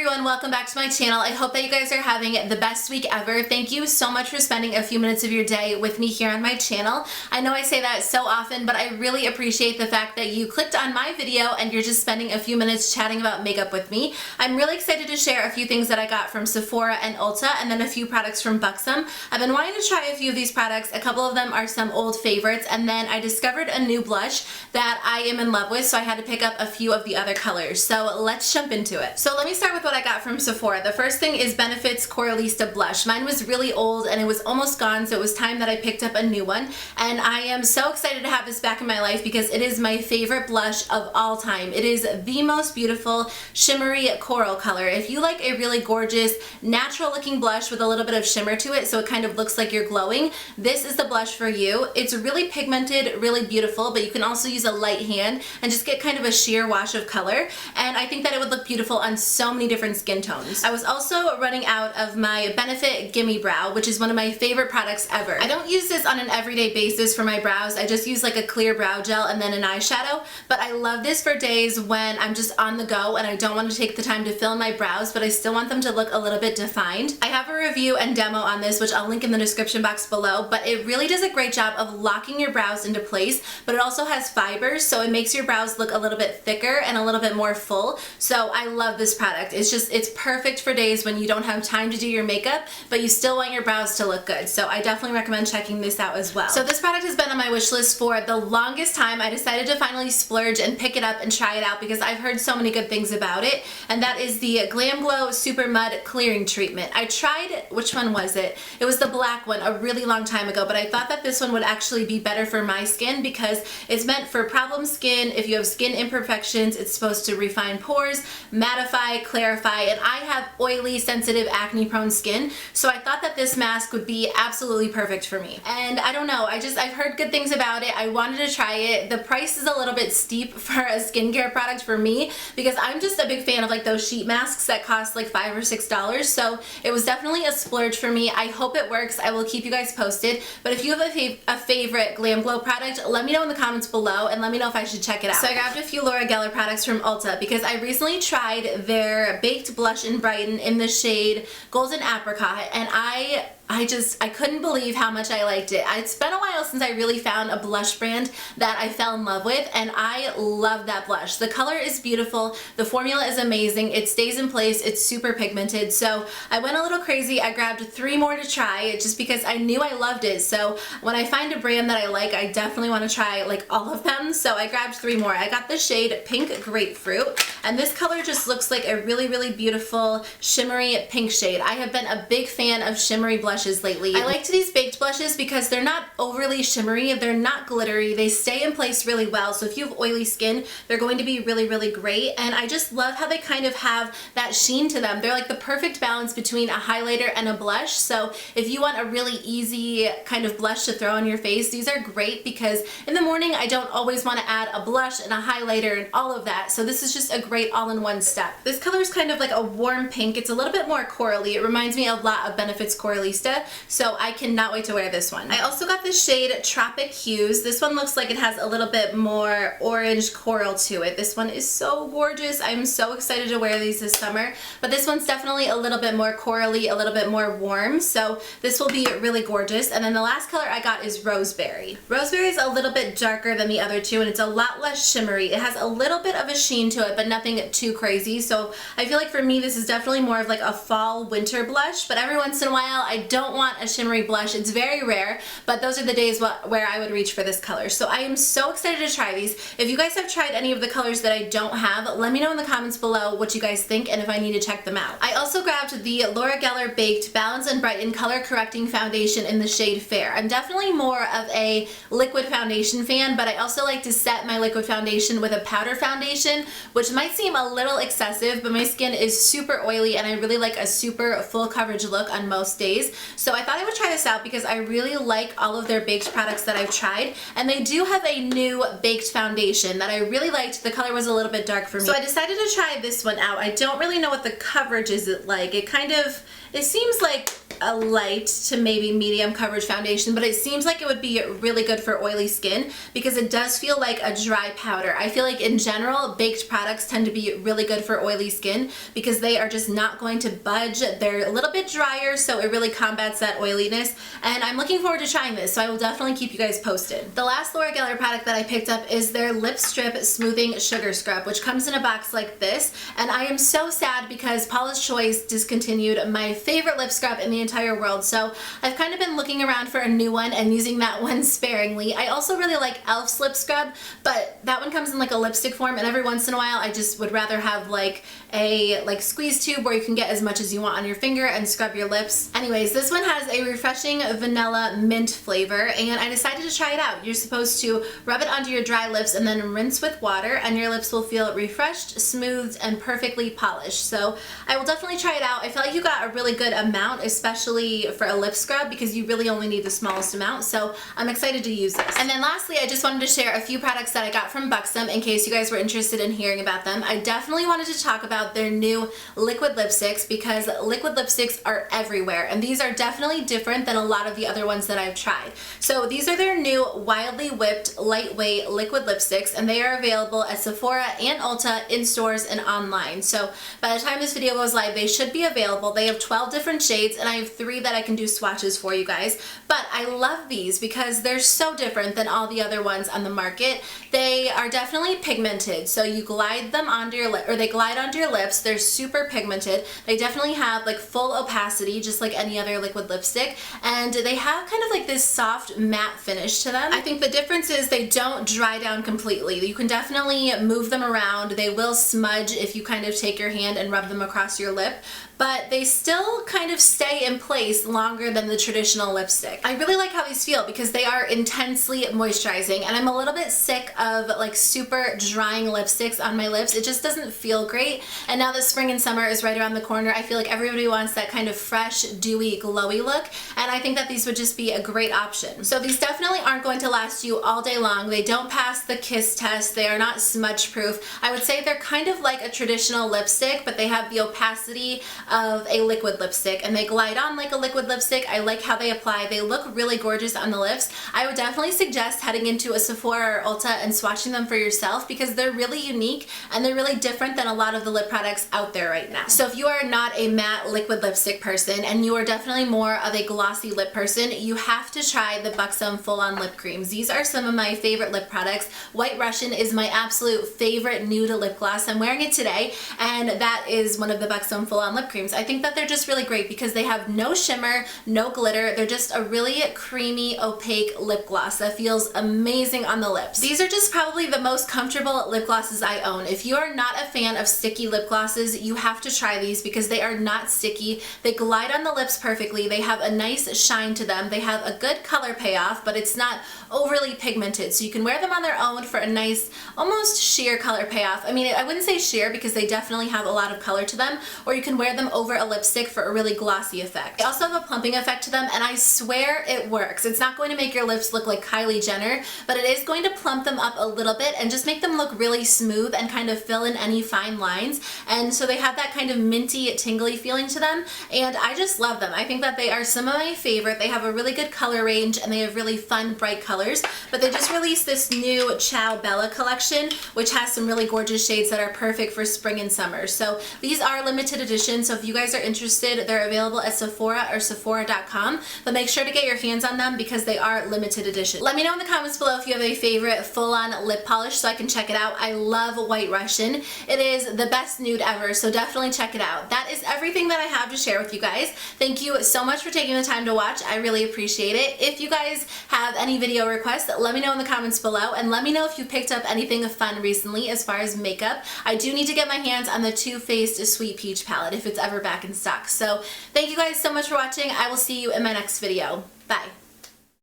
everyone, welcome back to my channel. I hope that you guys are having the best week ever. Thank you so much for spending a few minutes of your day with me here on my channel. I know I say that so often, but I really appreciate the fact that you clicked on my video and you're just spending a few minutes chatting about makeup with me. I'm really excited to share a few things that I got from Sephora and Ulta and then a few products from Buxom. I've been wanting to try a few of these products. A couple of them are some old favorites, and then I discovered a new blush that I am in love with, so I had to pick up a few of the other colors. So let's jump into it. So let me start with what I got from Sephora. The first thing is Benefit's Coralista blush. Mine was really old and it was almost gone, so it was time that I picked up a new one, and I am so excited to have this back in my life because it is my favorite blush of all time. It is the most beautiful shimmery coral color. If you like a really gorgeous natural looking blush with a little bit of shimmer to it so it kind of looks like you're glowing, this is the blush for you. It's really pigmented, really beautiful, but you can also use a light hand and just get kind of a sheer wash of color, and I think that it would look beautiful on so many different skin tones. I was also running out of my Benefit Gimme Brow, which is one of my favorite products ever. I don't use this on an everyday basis for my brows. I just use like a clear brow gel and then an eyeshadow, but I love this for days when I'm just on the go and I don't want to take the time to fill in my brows, but I still want them to look a little bit defined. I have a review and demo on this, which I'll link in the description box below, but it really does a great job of locking your brows into place, but it also has fibers, so it makes your brows look a little bit thicker and a little bit more full. So I love this product. It's perfect for days when you don't have time to do your makeup, but you still want your brows to look good. So I definitely recommend checking this out as well. So this product has been on my wish list for the longest time. I decided to finally splurge and pick it up and try it out because I've heard so many good things about it, and that is the GLAMGLOW Supermud Clearing Treatment. I tried, which one was it? It was the black one a really long time ago, but I thought that this one would actually be better for my skin because it's meant for problem skin. If you have skin imperfections, it's supposed to refine pores, mattify, clarify, and I have oily, sensitive, acne-prone skin, so I thought that this mask would be absolutely perfect for me. And I don't know, I've heard good things about it. I wanted to try it. The price is a little bit steep for a skincare product for me because I'm just a big fan of like those sheet masks that cost like $5 or $6, so it was definitely a splurge for me. I hope it works. I will keep you guys posted, but if you have a favorite GLAMGLOW product, let me know in the comments below and let me know if I should check it out. So I grabbed a few Laura Geller products from Ulta because I recently tried their Baked Blush-n-Brighten in the shade Golden Apricot, and I couldn't believe how much I liked it. It's been a while since I really found a blush brand that I fell in love with, and I love that blush. The color is beautiful, the formula is amazing, it stays in place, it's super pigmented, so I went a little crazy. I grabbed 3 more to try just because I knew I loved it. So when I find a brand that I like, I definitely want to try like all of them, so I grabbed 3 more. I got the shade Pink Grapefruit, and this color just looks like a really, really beautiful shimmery pink shade. I have been a big fan of shimmery blushes lately. I liked these baked blushes because they're not overly shimmery, they're not glittery, they stay in place really well, so if you have oily skin, they're going to be really, really great, and I just love how they kind of have that sheen to them. They're like the perfect balance between a highlighter and a blush, so if you want a really easy kind of blush to throw on your face, these are great because in the morning I don't always want to add a blush and a highlighter and all of that, so this is just a great all-in-one step. This color is kind of like a warm pink. It's a little bit more corally. It reminds me a lot of Benefit's Coralista, so I cannot wait to wear this one. I also got the shade Tropic Hues. This one looks like it has a little bit more orange coral to it. This one is so gorgeous. I'm so excited to wear these this summer, but this one's definitely a little bit more corally, a little bit more warm, so this will be really gorgeous. And then the last color I got is Roseberry. Roseberry is a little bit darker than the other two, and it's a lot less shimmery. It has a little bit of a sheen to it, but nothing too crazy, so I feel like for me this is definitely more of like a fall winter blush, but every once in a while I don't want a shimmery blush. It's very rare, but those are the days where I would reach for this color. So I am so excited to try these. If you guys have tried any of the colors that I don't have, let me know in the comments below what you guys think and if I need to check them out. I also grabbed the Laura Geller Baked Balance-n-Brighten Color Correcting Foundation in the shade Fair. I'm definitely more of a liquid foundation fan, but I also like to set my liquid foundation with a powder foundation, which might seem a little excessive, but my skin is super oily and I really like a super full coverage look on most days. So I thought I would try this out because I really like all of their baked products that I've tried, and they do have a new baked foundation that I really liked. The color was a little bit dark for me, so I decided to try this one out. I don't really know what the coverage is like. It seems like a light to maybe medium coverage foundation, but it seems like it would be really good for oily skin because it does feel like a dry powder. I feel like in general, baked products tend to be really good for oily skin because they are just not going to budge. They're a little bit drier, so it really combats that oiliness, and I'm looking forward to trying this, so I will definitely keep you guys posted. The last Laura Geller product that I picked up is their Lip Strip Smoothing Sugar Scrub, which comes in a box like this, and I am so sad because Paula's Choice discontinued my favorite lip scrub in the entire world, so I've kind of been looking around for a new one and using that one sparingly. I also really like e.l.f.'s lip scrub, but that one comes in like a lipstick form, and every once in a while I just would rather have like a squeeze tube where you can get as much as you want on your finger and scrub your lips. Anyways, this one has a refreshing vanilla mint flavor, and I decided to try it out. You're supposed to rub it onto your dry lips and then rinse with water, and your lips will feel refreshed, smoothed, and perfectly polished. So I will definitely try it out. I feel like you got a really good amount, especially for a lip scrub, because you really only need the smallest amount, so I'm excited to use this. And then lastly, I just wanted to share a few products that I got from Buxom in case you guys were interested in hearing about them. I definitely wanted to talk about their new liquid lipsticks because liquid lipsticks are everywhere, and these are definitely different than a lot of the other ones that I've tried. So these are their new Wildly Whipped Lightweight Liquid Lipsticks, and they are available at Sephora and Ulta in stores and online. So by the time this video goes live, they should be available. They have 12 different shades, and I have 3 that I can do swatches for you guys. But I love these because they're so different than all the other ones on the market. They are definitely pigmented, so you glide them onto your lip, or they glide onto your lips. They're super pigmented. They definitely have like full opacity, just like any other liquid lipstick, and they have kind of like this soft matte finish to them. I think the difference is they don't dry down completely. You can definitely move them around. They will smudge if you kind of take your hand and rub them across your lip, but they still kind of stay in place longer than the traditional lipstick. I really like how these feel because they are intensely moisturizing, and I'm a little bit sick of like super drying lipsticks on my lips. It just doesn't feel great, and now that spring and summer is right around the corner, I feel like everybody wants that kind of fresh, dewy, glowy look, and I think that these would just be a great option. So these definitely aren't going to last you all day long. They don't pass the kiss test. They are not smudge proof. I would say they're kind of like a traditional lipstick, but they have the opacity of a liquid lipstick, and they glide on like a liquid lipstick. I like how they apply. They look really gorgeous on the lips. I would definitely suggest heading into a Sephora or Ulta and swatching them for yourself because they're really unique and they're really different than a lot of the lip products out there right now. So if you are not a matte liquid lipstick person and you are definitely more of a glossy lip person, you have to try the Buxom Full-On Lip Creams. These are some of my favorite lip products. White Russian is my absolute favorite nude lip gloss. I'm wearing it today, and that is one of the Buxom Full-On Lip Creams. I think that they're just really great because they have no shimmer, no glitter. They're just a really creamy, opaque lip gloss that feels amazing on the lips. These are just probably the most comfortable lip glosses I own. If you are not a fan of sticky lip glosses, you have to try these because they are not sticky. They glide on the lips perfectly. They have a nice shine to them. They have a good color payoff, but it's not overly pigmented. So you can wear them on their own for a nice, almost sheer color payoff. I mean, I wouldn't say sheer because they definitely have a lot of color to them, or you can wear them over a lipstick for a really glossy effect. They also have a plumping effect to them, and I swear it works. It's not going to make your lips look like Kylie Jenner, but it is going to plump them up a little bit and just make them look really smooth and kind of fill in any fine lines. And so they have that kind of minty, tingly feeling to them, and I just love them. I think that they are some of my favorite. They have a really good color range, and they have really fun, bright colors, but they just released this new Ciao Bella collection, which has some really gorgeous shades that are perfect for spring and summer. So these are limited edition, so if you guys are interested, they're available at Sephora or Sephora.com, but make sure to get your hands on them because they are limited edition. Let me know in the comments below if you have a favorite full-on lip polish so I can check it out. I love White Russian. It is the best nude ever, so definitely check it out. That is everything that I have to share with you guys. Thank you so much for taking the time to watch. I really appreciate it. If you guys have any video requests, let me know in the comments below, and let me know if you picked up anything fun recently as far as makeup. I do need to get my hands on the Too Faced Sweet Peach palette if it's ever back in stock. So thank you guys so much for watching. I will see you in my next video. Bye.